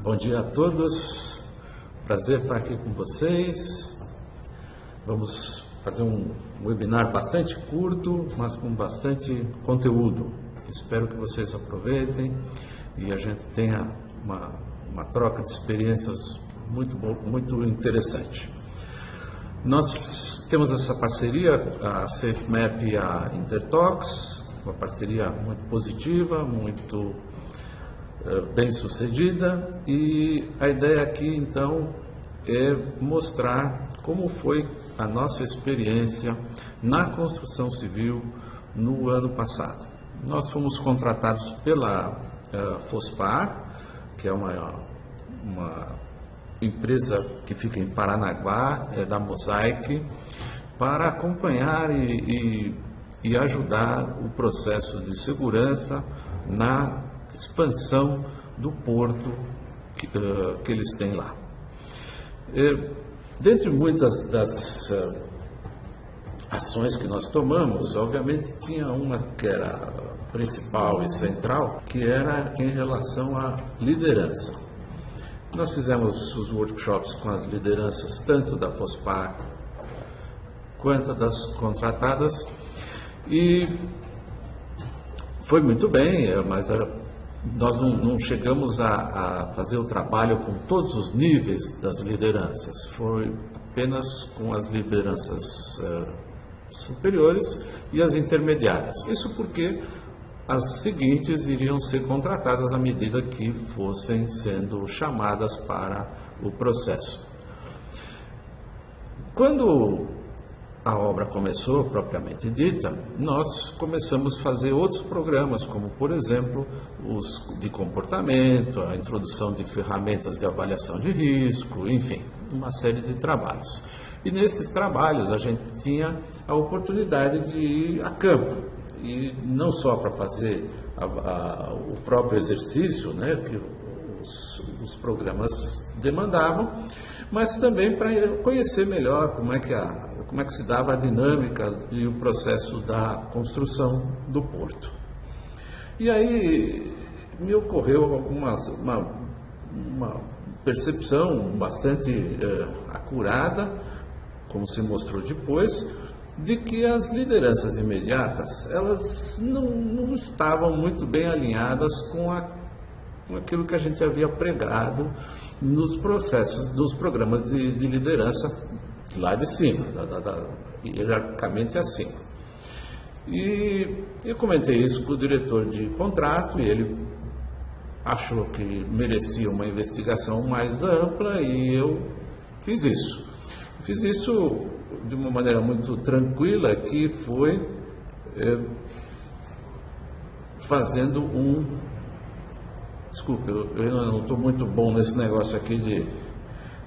Bom dia a todos, prazer estar aqui com vocês. Vamos fazer um webinar bastante curto, mas com bastante conteúdo. Espero que vocês aproveitem e a gente tenha uma troca de experiências muito interessante. Nós temos essa parceria, a SafeMap e a Intertox, uma parceria muito positiva, muito bem sucedida, e a ideia aqui então é mostrar como foi a nossa experiência na construção civil no ano passado. Nós fomos contratados pela Fospar, que é uma empresa que fica em Paranaguá, da Mosaic, para acompanhar e ajudar o processo de segurança na expansão do porto que eles têm lá. Dentre muitas das ações que nós tomamos, obviamente tinha uma que era principal e central, que era em relação à liderança. Nós fizemos os workshops com as lideranças tanto da Fospar quanto das contratadas, e foi muito bem, mas nós não chegamos a fazer o trabalho com todos os níveis das lideranças, foi apenas com as lideranças superiores e as intermediárias. Isso porque as seguintes iriam ser contratadas à medida que fossem sendo chamadas para o processo. Quando a obra começou, propriamente dita, nós começamos a fazer outros programas, como, por exemplo, os de comportamento, a introdução de ferramentas de avaliação de risco, enfim, uma série de trabalhos. E nesses trabalhos a gente tinha a oportunidade de ir a campo, e não só para fazer o próprio exercício, né, que os programas demandavam, mas também para conhecer melhor como é que se dava a dinâmica e o processo da construção do porto. E aí me ocorreu uma percepção bastante acurada, como se mostrou depois, de que as lideranças imediatas, elas não estavam muito bem alinhadas com aquilo que a gente havia pregado nos processos, nos programas de liderança lá de cima, hierarquicamente acima. E eu comentei isso com o diretor de contrato, e ele achou que merecia uma investigação mais ampla, e eu fiz isso. Fiz isso de uma maneira muito tranquila, que foi fazendo Desculpe, eu não estou muito bom nesse negócio aqui de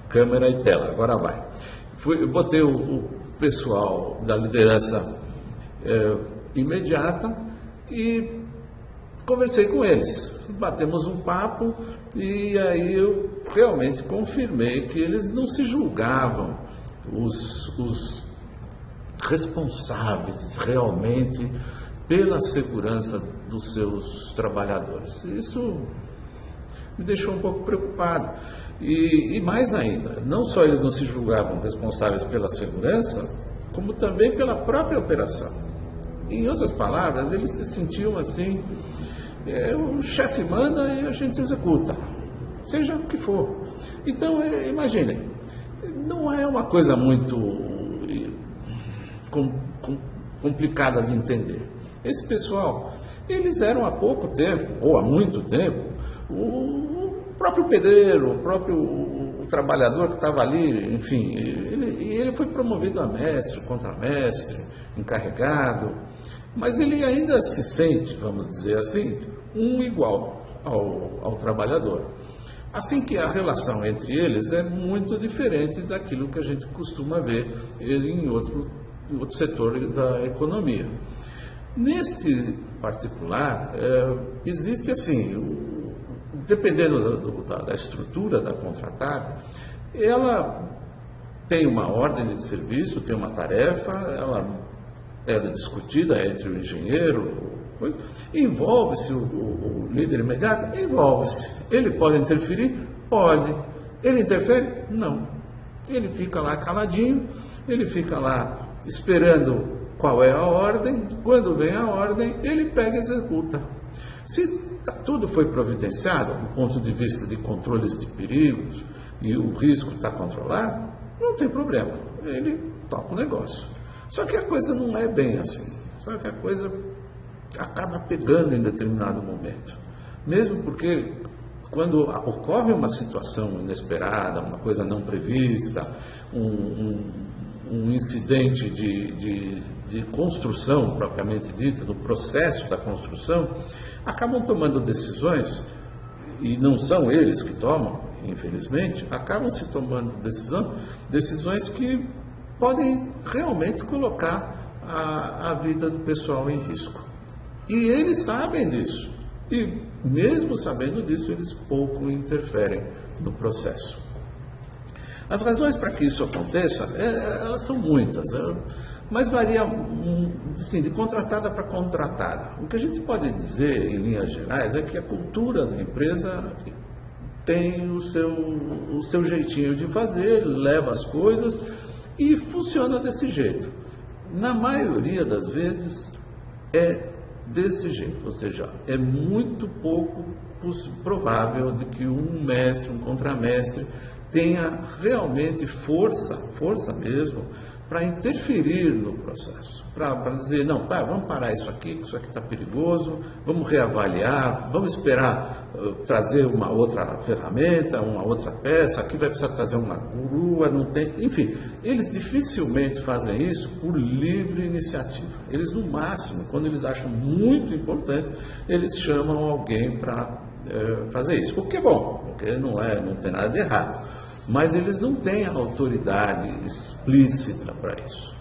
câmera e tela, agora vai. Eu botei o pessoal da liderança imediata e conversei com eles. Batemos um papo, e aí eu realmente confirmei que eles não se julgavam os responsáveis realmente pela segurança dos seus trabalhadores. Isso me deixou um pouco preocupado. E mais ainda, não só eles não se julgavam responsáveis pela segurança, como também pela própria operação. Em outras palavras, eles se sentiam assim, o chefe manda e a gente executa, seja o que for. Então, imaginem, não é uma coisa muito complicada de entender. Esse pessoal, eles eram há pouco tempo, ou há muito tempo, o próprio pedreiro, o próprio trabalhador que estava ali, enfim, ele foi promovido a mestre, contramestre, encarregado, mas ele ainda se sente, vamos dizer assim, igual ao trabalhador. Assim que a relação entre eles é muito diferente daquilo que a gente costuma ver em outro setor da economia. Neste particular, existe assim, dependendo da estrutura da contratada, ela tem uma ordem de serviço, tem uma tarefa, ela é discutida entre o engenheiro, envolve-se o líder imediato, envolve-se. Ele pode interferir? Pode. Ele interfere? Não. Ele fica lá caladinho, ele fica lá esperando qual é a ordem, quando vem a ordem, ele pega e executa. Se tudo foi providenciado, do ponto de vista de controles de perigos, e o risco está controlado, não tem problema, ele toca o negócio. Só que a coisa não é bem assim, só que a coisa acaba pegando em determinado momento. Mesmo porque quando ocorre uma situação inesperada, uma coisa não prevista, um incidente de construção propriamente dita, no processo da construção, acabam tomando decisões, e não são eles que tomam, infelizmente, acabam se tomando decisões que podem realmente colocar a vida do pessoal em risco. E eles sabem disso. E mesmo sabendo disso, eles pouco interferem no processo. As razões para que isso aconteça, elas são muitas, mas varia assim, de contratada para contratada. O que a gente pode dizer, em linhas gerais, é que a cultura da empresa tem o seu jeitinho de fazer, leva as coisas e funciona desse jeito. Na maioria das vezes é desse jeito, ou seja, é muito pouco provável de que um mestre, um contramestre, tenha realmente força mesmo, para interferir no processo, para dizer, não, vamos parar isso aqui está perigoso, vamos reavaliar, vamos esperar trazer uma outra ferramenta, uma outra peça, aqui vai precisar trazer uma grua, não tem, enfim, eles dificilmente fazem isso por livre iniciativa. Eles, no máximo, quando eles acham muito importante, eles chamam alguém para fazer isso, o que é bom, porque não tem nada de errado. Mas eles não têm a autoridade explícita para isso.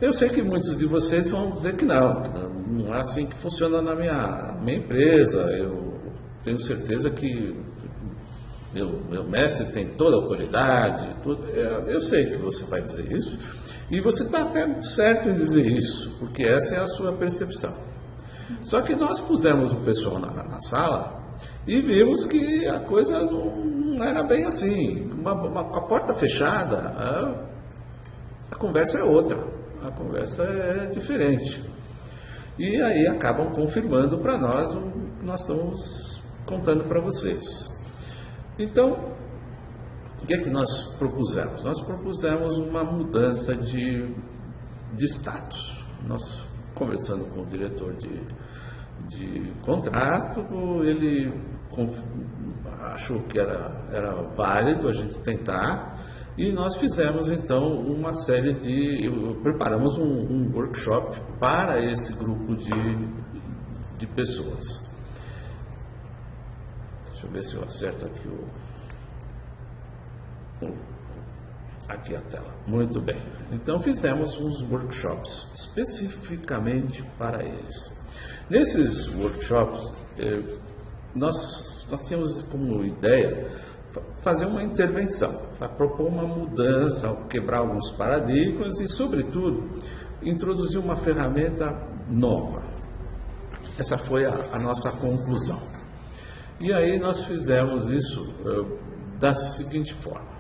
Eu sei que muitos de vocês vão dizer que não é assim que funciona na minha empresa. Eu tenho certeza que meu mestre tem toda a autoridade. Tudo. Eu sei que você vai dizer isso, e você está até certo em dizer isso, porque essa é a sua percepção. Só que nós pusemos o pessoal na sala e vimos que a coisa não era bem assim. Com a porta fechada, a conversa é outra, a conversa é diferente. E aí acabam confirmando para nós o que nós estamos contando para vocês. Então, o que é que nós propusemos? Nós propusemos uma mudança de status. Nós, conversando com o diretor de contrato, ele achou que era válido a gente tentar, e nós fizemos então uma série preparamos um workshop para esse grupo de pessoas. Deixa eu ver se eu acerto aqui a tela. Muito bem. Então fizemos uns workshops especificamente para eles. Nesses workshops, nós tínhamos como ideia fazer uma intervenção, para propor uma mudança, quebrar alguns paradigmas e, sobretudo, introduzir uma ferramenta nova. Essa foi a nossa conclusão. E aí nós fizemos isso da seguinte forma.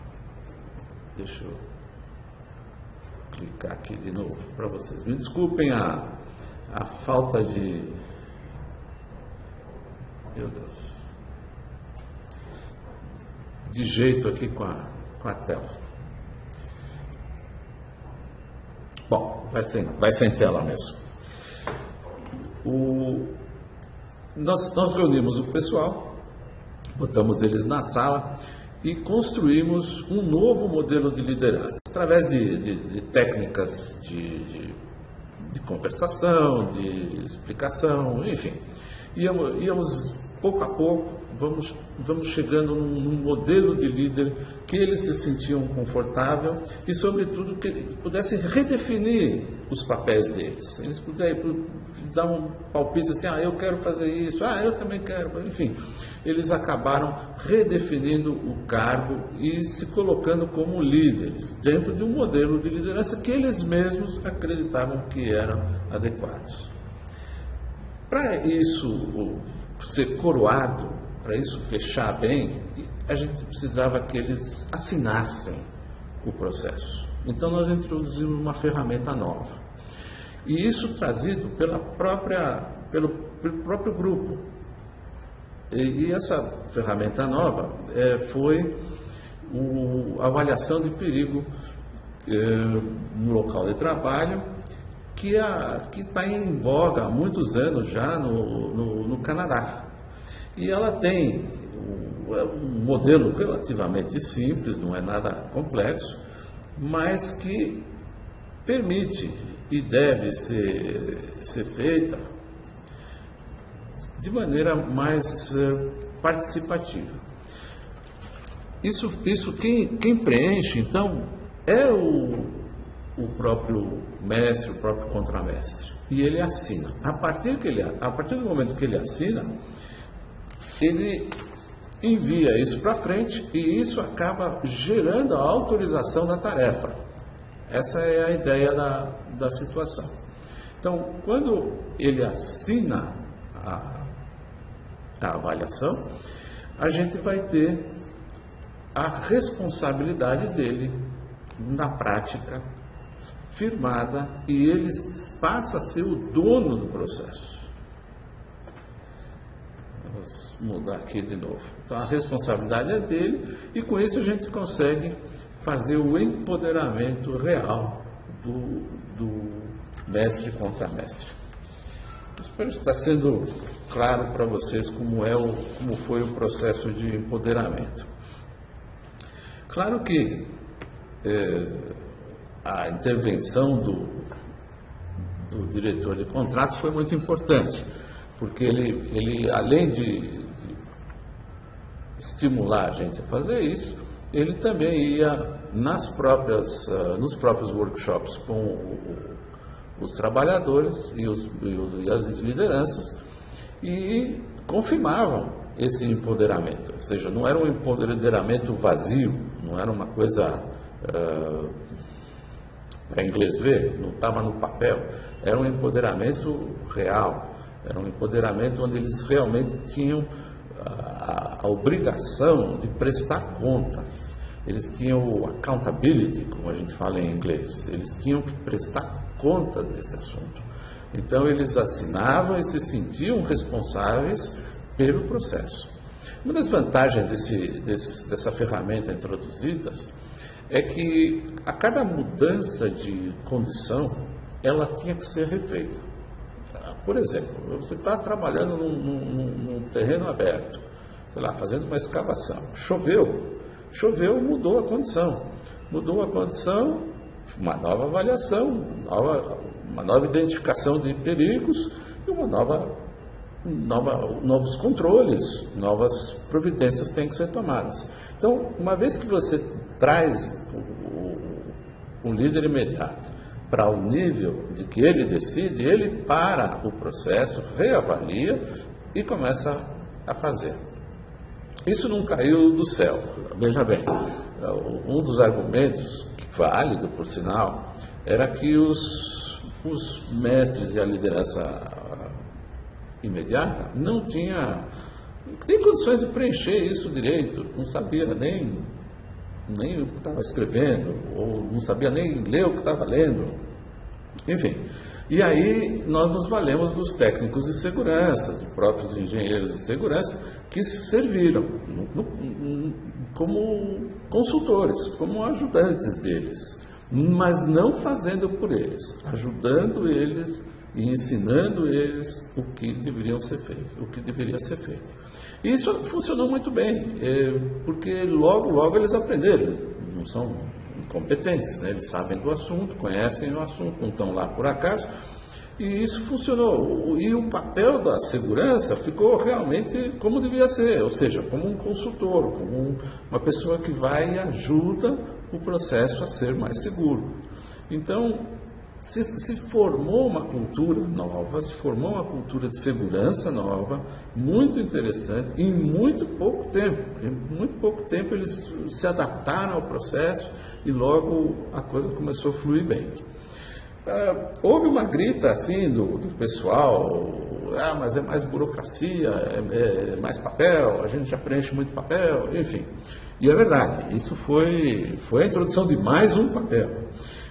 Deixa eu clicar aqui de novo para vocês. Me desculpem a falta de... Meu Deus. De jeito aqui com a tela. Bom, vai sem tela mesmo. Nós reunimos o pessoal, botamos eles na sala e construímos um novo modelo de liderança, através de técnicas de conversação, de explicação, enfim. Íamos pouco a pouco, vamos chegando num modelo de líder que eles se sentiam confortável e, sobretudo, que eles pudessem redefinir os papéis deles. Eles pudessem dar um palpite assim, eu quero fazer isso, eu também quero, enfim. Eles acabaram redefinindo o cargo e se colocando como líderes, dentro de um modelo de liderança que eles mesmos acreditavam que eram adequados. Para isso ser coroado, para isso fechar bem, a gente precisava que eles assinassem o processo. Então nós introduzimos uma ferramenta nova. E isso trazido pelo próprio grupo. E essa ferramenta nova foi a avaliação de perigo no local de trabalho, que está em voga há muitos anos já no Canadá. E ela tem um modelo relativamente simples, não é nada complexo, mas que permite e deve ser feita de maneira mais participativa. Isso quem preenche, então, é o próprio mestre, o próprio contramestre. E ele assina. A partir do momento que ele assina, ele envia isso para frente e isso acaba gerando a autorização da tarefa. Essa é a ideia da situação. Então, quando ele assina a avaliação, a gente vai ter a responsabilidade dele na prática firmada e ele passa a ser o dono do processo. Vamos mudar aqui de novo. Então a responsabilidade é dele e com isso a gente consegue fazer o empoderamento real do mestre contra mestre. Espero que está sendo claro para vocês como foi o processo de empoderamento. Claro que a intervenção do diretor de contrato foi muito importante, porque ele além de estimular a gente a fazer isso, ele também ia nos próprios workshops com os trabalhadores e as lideranças e confirmavam esse empoderamento, ou seja, não era um empoderamento vazio, não era uma coisa para inglês ver, não estava no papel, era um empoderamento real, era um empoderamento onde eles realmente tinham a obrigação de prestar contas, eles tinham o accountability, como a gente fala em inglês, eles tinham que prestar contas desse assunto. Então eles assinavam e se sentiam responsáveis pelo processo. Uma das vantagens dessa ferramenta introduzida é que a cada mudança de condição, ela tinha que ser refeita. Por exemplo, você está trabalhando num terreno aberto, sei lá, fazendo uma escavação. Choveu, mudou a condição. Mudou a condição, uma nova avaliação, uma nova identificação de perigos e novos controles, novas providências têm que ser tomadas. Então, uma vez que você traz um líder imediato para o nível de que ele decide, ele para o processo, reavalia e começa a fazer. Isso não caiu do céu. Veja bem, um dos argumentos, válido por sinal, era que os mestres e a liderança imediata não tinha nem condições de preencher isso direito, não sabia nem o que estava escrevendo, ou não sabia nem ler o que estava lendo, enfim. E aí nós nos valemos dos técnicos de segurança, dos próprios engenheiros de segurança, que serviram como consultores, como ajudantes deles, mas não fazendo por eles, ajudando eles e ensinando eles o que deveria ser feito. E isso funcionou muito bem, porque logo eles aprenderam, não são incompetentes, né? Eles sabem do assunto, conhecem o assunto, não estão lá por acaso, e isso funcionou. E o papel da segurança ficou realmente como devia ser, ou seja, como um consultor, como uma pessoa que vai e ajuda o processo a ser mais seguro. Então, se formou uma cultura nova, se formou uma cultura de segurança nova, muito interessante, em muito pouco tempo. Em muito pouco tempo eles se adaptaram ao processo e logo a coisa começou a fluir bem. Houve uma grita assim do pessoal, mas é mais burocracia, é mais papel, a gente já preenche muito papel, enfim. E é verdade, isso foi a introdução de mais um papel.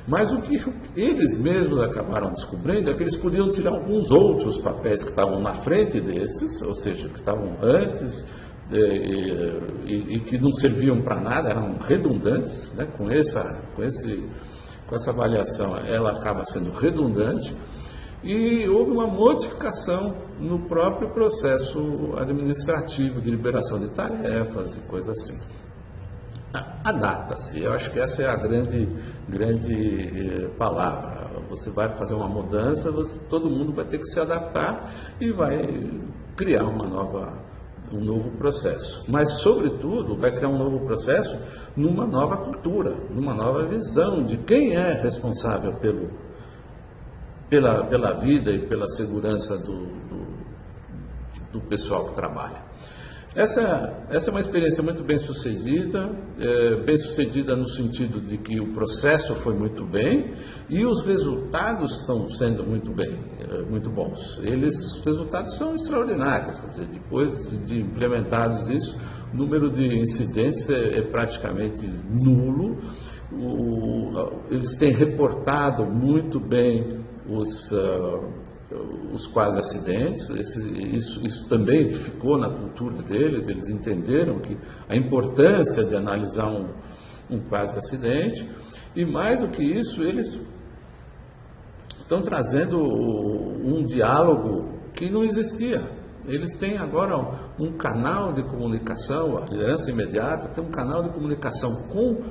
Mas o que eles mesmos acabaram descobrindo é que eles podiam tirar alguns outros papéis que estavam na frente desses, ou seja, que estavam antes e que não serviam para nada, eram redundantes, né? Com essa avaliação ela acaba sendo redundante, e houve uma modificação no próprio processo administrativo de liberação de tarefas e coisas assim. Adapta-se, eu acho que essa é a grande palavra. Você vai fazer uma mudança, todo mundo vai ter que se adaptar e vai criar um novo processo. Mas, sobretudo, vai criar um novo processo numa nova cultura, numa nova visão de quem é responsável pela vida e pela segurança do pessoal que trabalha. Essa é uma experiência muito bem sucedida no sentido de que o processo foi muito bem e os resultados estão sendo muito bons. Os resultados são extraordinários, quer dizer, depois de implementados isso, o número de incidentes é praticamente nulo. Eles têm reportado muito bem os quase acidentes, isso também ficou na cultura deles, eles entenderam que a importância de analisar um quase acidente, e mais do que isso, eles estão trazendo um diálogo que não existia. Eles têm agora um canal de comunicação, a liderança imediata tem um canal de comunicação com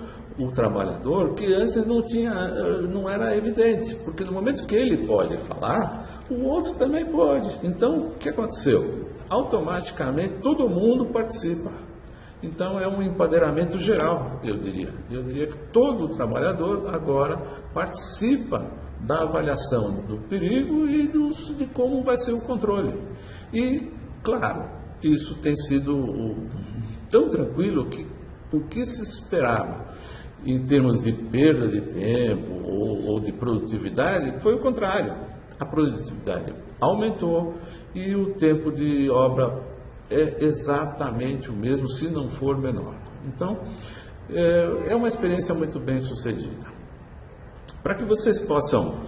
o trabalhador que antes não era evidente, porque no momento que ele pode falar, o outro também pode. Então, o que aconteceu? Automaticamente todo mundo participa. Então é um empoderamento geral, eu diria. Eu diria que todo trabalhador agora participa da avaliação do perigo e de como vai ser o controle. E, claro, isso tem sido tão tranquilo que o que se esperava em termos de perda de tempo ou de produtividade foi o contrário. A produtividade aumentou e o tempo de obra é exatamente o mesmo, se não for menor. Então, é uma experiência muito bem sucedida. Para que vocês possam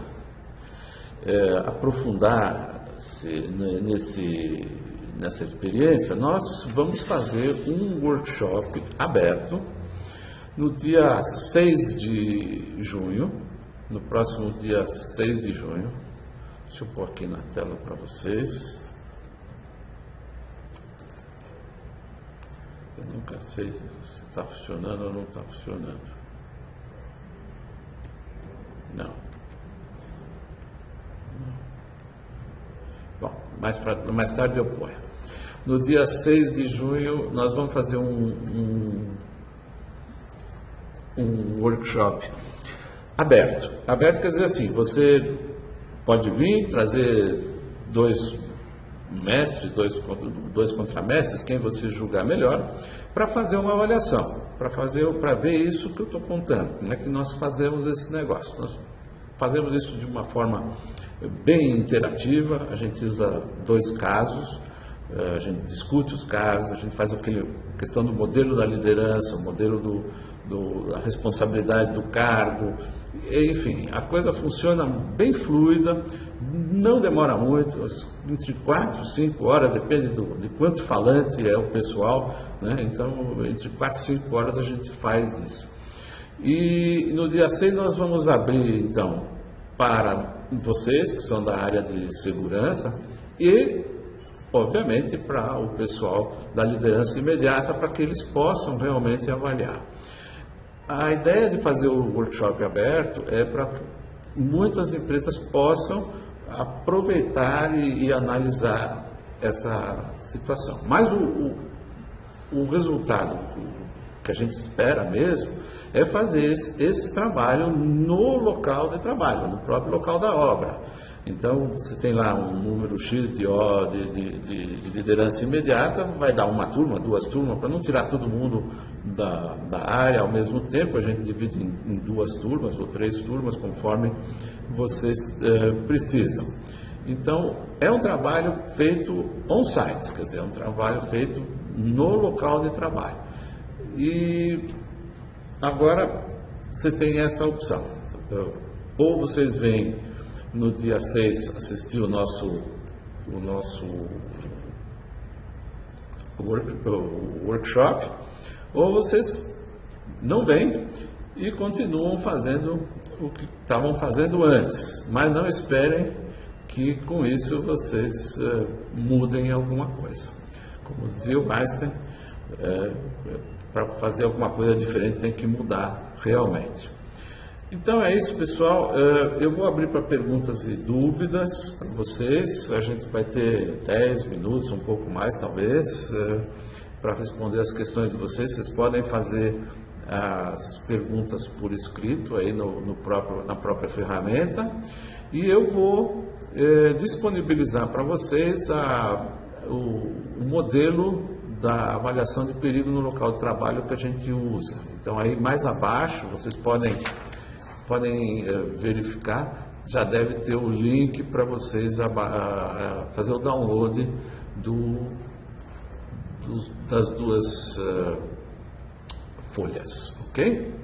aprofundar-se nessa experiência, nós vamos fazer um workshop aberto no dia 6 de junho, no próximo dia 6 de junho. Deixa eu pôr aqui na tela para vocês. Eu nunca sei se está funcionando ou não está funcionando. Não. Bom, mais tarde eu ponho. No dia 6 de junho, nós vamos fazer um workshop aberto. Aberto quer dizer assim, você pode vir, trazer dois mestres, dois contramestres, quem você julgar melhor, para fazer uma avaliação, para ver isso que eu estou contando, como é que nós fazemos esse negócio. Nós fazemos isso de uma forma bem interativa, a gente usa 2 casos, a gente discute os casos, a gente faz aquela questão do modelo da liderança, o modelo da responsabilidade do cargo, enfim, a coisa funciona bem fluida, não demora muito, entre 4 e 5 horas, depende de quanto falante é o pessoal, né? Então, entre 4 e 5 horas a gente faz isso. E no dia 6 nós vamos abrir, então, para vocês que são da área de segurança e, obviamente, para o pessoal da liderança imediata, para que eles possam realmente avaliar. A ideia de fazer o workshop aberto é para que muitas empresas possam aproveitar e analisar essa situação. Mas o resultado que a gente espera mesmo é fazer esse trabalho no local de trabalho, no próprio local da obra. Então, você tem lá um número X de liderança imediata, vai dar uma turma, 2 turmas, para não tirar todo mundo da área ao mesmo tempo, a gente divide em 2 turmas ou 3 turmas, conforme vocês precisam. Então, é um trabalho feito on-site, quer dizer, é um trabalho feito no local de trabalho. E agora vocês têm essa opção. Ou vocês vêm no dia 6 assistir o nosso workshop, ou vocês não vêm e continuam fazendo o que estavam fazendo antes, mas não esperem que com isso vocês mudem alguma coisa. Como dizia o Einstein, para fazer alguma coisa diferente tem que mudar realmente. Então é isso, pessoal. Eu vou abrir para perguntas e dúvidas para vocês. A gente vai ter 10 minutos, um pouco mais talvez, para responder as questões de vocês. Vocês podem fazer as perguntas por escrito aí na própria ferramenta, e eu vou disponibilizar para vocês o modelo da avaliação de perigo no local de trabalho que a gente usa. Então aí mais abaixo vocês podem verificar, já deve ter o link para vocês fazer o download das duas folhas, ok?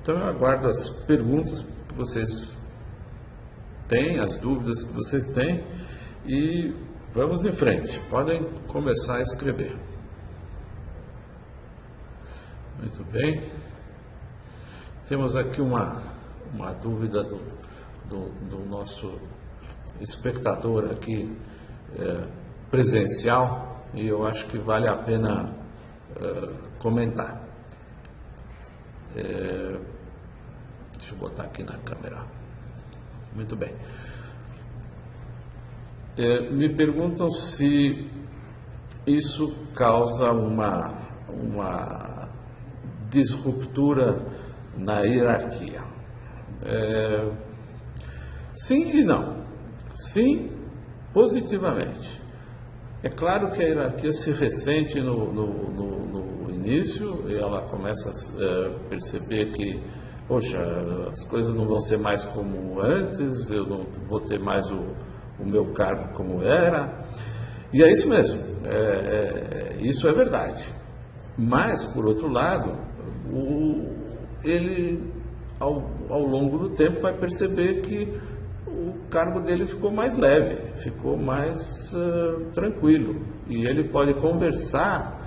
Então eu aguardo as perguntas que vocês têm, as dúvidas que vocês têm, e vamos em frente. Podem começar a escrever. Muito bem. Temos aqui uma dúvida do nosso espectador aqui presencial, e eu acho que vale a pena comentar. Deixa eu botar aqui na câmera. Muito bem. Me perguntam se isso causa uma disruptura na hierarquia. Sim e não. Sim, positivamente. É claro que a hierarquia se ressente no início, e ela começa a perceber que, poxa, as coisas não vão ser mais como antes, eu não vou ter mais o meu cargo como era, e é isso mesmo, isso é verdade. Mas, por outro lado, ele, ao longo do tempo, vai perceber que o cargo dele ficou mais leve, ficou mais tranquilo, e ele pode conversar,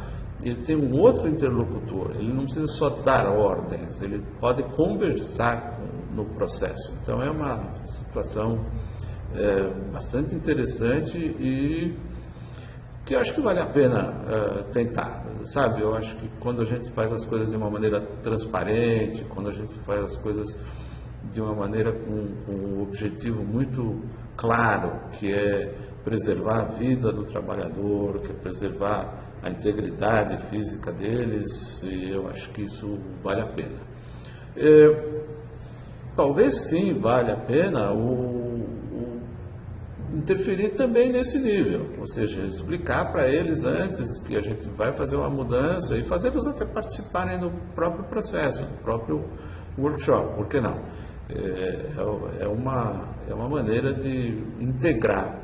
ele tem um outro interlocutor, ele não precisa só dar ordens, ele pode conversar no processo. Então é uma situação bastante interessante e que eu acho que vale a pena tentar, sabe? Eu acho que quando a gente faz as coisas de uma maneira transparente, quando a gente faz as coisas de uma maneira com um objetivo muito claro, que é preservar a vida do trabalhador, que é preservar a integridade física deles, e eu acho que isso vale a pena. Talvez sim valha a pena interferir também nesse nível, ou seja, explicar para eles antes que a gente vai fazer uma mudança e fazê-los até participarem do próprio processo, do próprio workshop, por que não? É uma maneira de integrar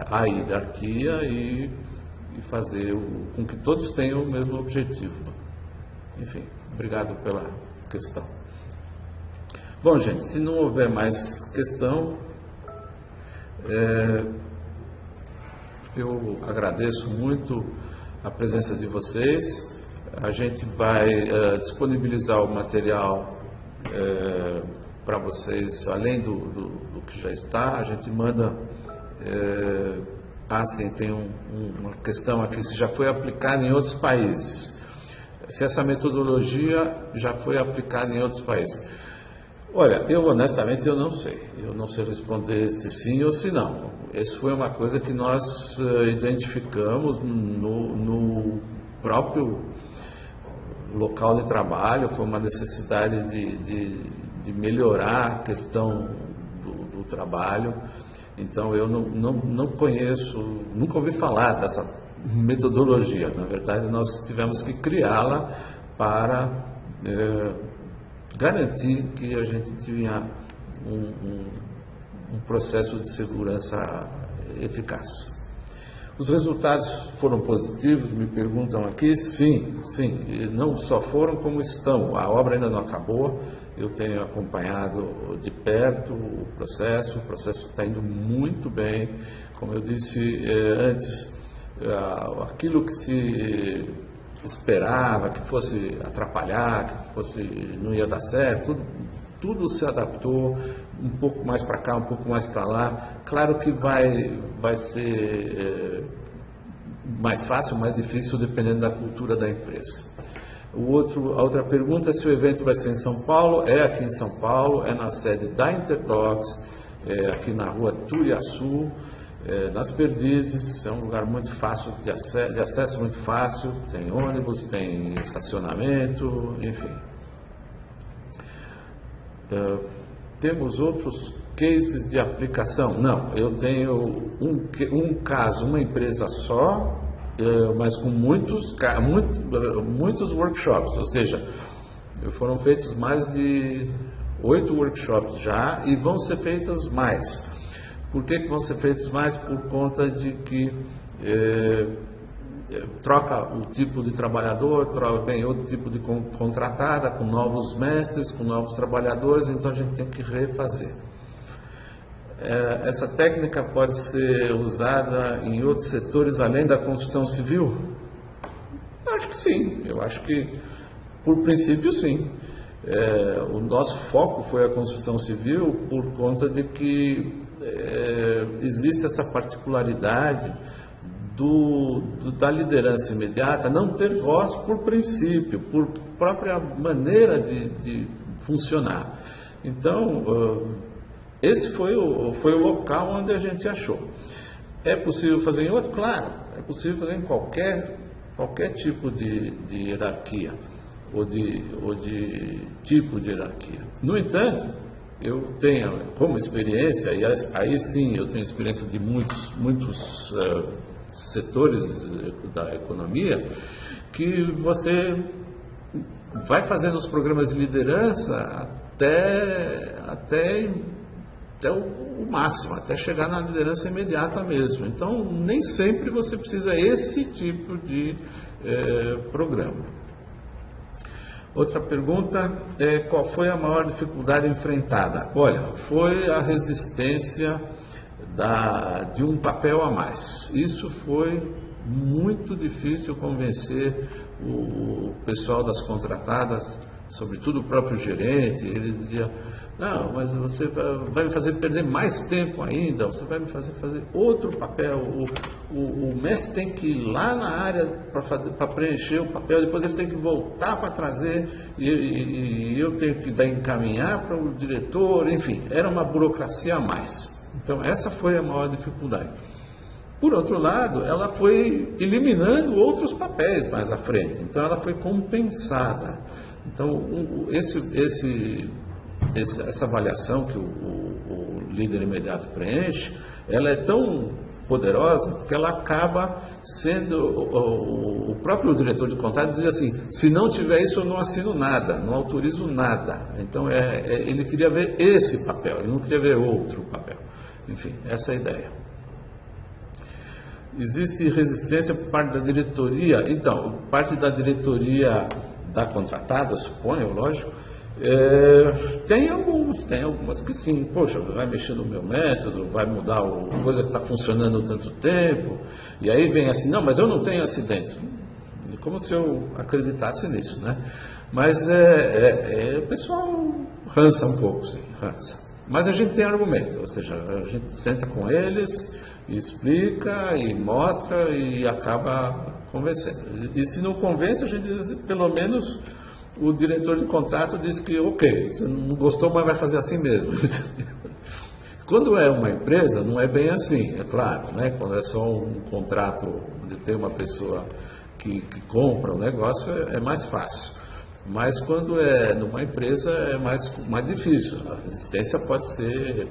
a hierarquia e fazer com que todos tenham o mesmo objetivo. Enfim, obrigado pela questão. Bom, gente, se não houver mais questão, eu agradeço muito a presença de vocês. A gente vai disponibilizar o material para vocês, além do que já está. A gente manda... sim, tem uma questão aqui, se já foi aplicada em outros países. Se essa metodologia já foi aplicada em outros países. Olha, eu honestamente eu não sei responder se sim ou se não. Isso foi uma coisa que nós identificamos no próprio local de trabalho, foi uma necessidade de melhorar a questão do trabalho. Então eu não conheço, nunca ouvi falar dessa metodologia. Na verdade, nós tivemos que criá-la para garantir que a gente tinha um processo de segurança eficaz. Os resultados foram positivos, me perguntam aqui? Sim, e não só foram, como estão. A obra ainda não acabou, eu tenho acompanhado de perto o processo está indo muito bem. Como eu disse antes, aquilo que se esperava que fosse atrapalhar, não ia dar certo, tudo se adaptou, um pouco mais para cá, um pouco mais para lá. Claro que vai ser mais fácil, mais difícil, dependendo da cultura da empresa. A outra pergunta é se o evento vai ser em São Paulo. É aqui em São Paulo, é na sede da Interdocs, aqui na rua Turiaçu, nas Perdizes. É um lugar muito fácil, de acesso muito fácil, tem ônibus, tem estacionamento, enfim. Temos outros cases de aplicação? Não, eu tenho um caso, uma empresa só, mas com muitos workshops, ou seja, foram feitos mais de 8 workshops já e vão ser feitos mais. Por que vão ser feitos mais? Por conta de que troca o tipo de trabalhador, vem outro tipo de contratada, com novos mestres, com novos trabalhadores, então a gente tem que refazer. Essa técnica pode ser usada em outros setores além da construção civil? Acho que sim, eu acho que por princípio sim. O nosso foco foi a construção civil por conta de que existe essa particularidade da liderança imediata não ter voz por princípio, por própria maneira de funcionar. Então, esse foi o local onde a gente achou. É possível fazer em outro? Claro, é possível fazer em qualquer tipo de hierarquia ou de tipo de hierarquia. No entanto, eu tenho como experiência, e aí sim eu tenho experiência de muitos setores da economia, que você vai fazendo os programas de liderança até o máximo, até chegar na liderança imediata mesmo. Então, nem sempre você precisa esse tipo de programa. Outra pergunta é: qual foi a maior dificuldade enfrentada? Olha, foi a resistência de um papel a mais. Isso foi muito difícil convencer o pessoal das contratadas, sobretudo o próprio gerente. Ele dizia: não, mas você vai me fazer perder mais tempo ainda, você vai me fazer outro papel. O mestre tem que ir lá na área para preencher o papel, depois ele tem que voltar para trazer, e eu tenho que encaminhar para o diretor, enfim, era uma burocracia a mais. Então, essa foi a maior dificuldade. Por outro lado, ela foi eliminando outros papéis mais à frente, então ela foi compensada. Então, essa avaliação que o líder imediato preenche, ela é tão poderosa que ela acaba sendo, o próprio diretor de contrato diz assim: se não tiver isso eu não assino nada, não autorizo nada. Então ele queria ver esse papel, ele não queria ver outro papel. Enfim, essa é a ideia. Existe resistência por parte da diretoria? Então, parte da diretoria da contratada, suponho, lógico, tem algumas que sim. Poxa, vai mexer no meu método, vai mudar a coisa que está funcionando há tanto tempo, e aí vem assim: não, mas eu não tenho acidente. Como se eu acreditasse nisso, né? Mas o pessoal rança um pouco, sim, rança. Mas a gente tem argumento, ou seja, a gente senta com eles, e explica e mostra e acaba convencendo. E se não convence, a gente diz, pelo menos o diretor de contrato diz que ok, você não gostou, mas vai fazer assim mesmo. Quando é uma empresa, não é bem assim, é claro, né? Quando é só um contrato onde tem uma pessoa que compra o negócio, é mais fácil. Mas quando é numa empresa é mais difícil. A resistência pode ser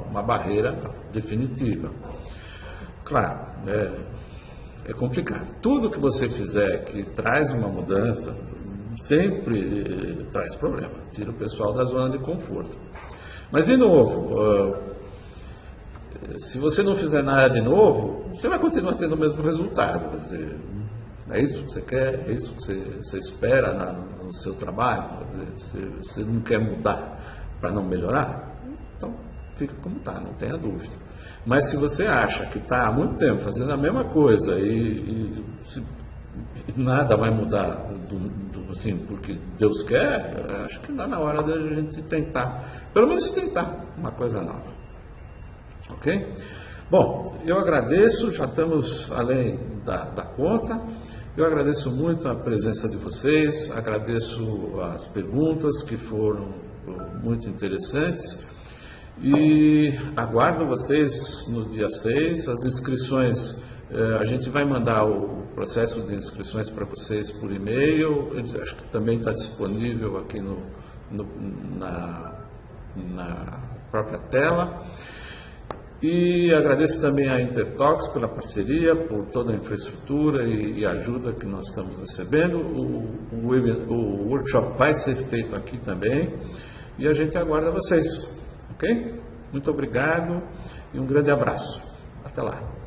uma barreira definitiva. Claro, é complicado. Tudo que você fizer que traz uma mudança sempre traz problema, tira o pessoal da zona de conforto. Mas, de novo, Se você não fizer nada de novo, você vai continuar tendo o mesmo resultado. Quer dizer, é isso que você quer, é isso que você espera no seu trabalho. Quer dizer, você não quer mudar para não melhorar, então fica como está, não tenha dúvida. Mas se você acha que está há muito tempo fazendo a mesma coisa e nada vai mudar assim, porque Deus quer, acho que dá na hora da gente tentar, pelo menos tentar uma coisa nova. Ok? Bom, eu agradeço, já estamos além da conta. Eu agradeço muito a presença de vocês, agradeço as perguntas que foram muito interessantes e aguardo vocês no dia 6. As inscrições, a gente vai mandar o processo de inscrições para vocês por e-mail, acho que também está disponível aqui na própria tela. E agradeço também a Intertox pela parceria, por toda a infraestrutura e ajuda que nós estamos recebendo. O workshop vai ser feito aqui também e a gente aguarda vocês, ok? Muito obrigado e um grande abraço. Até lá.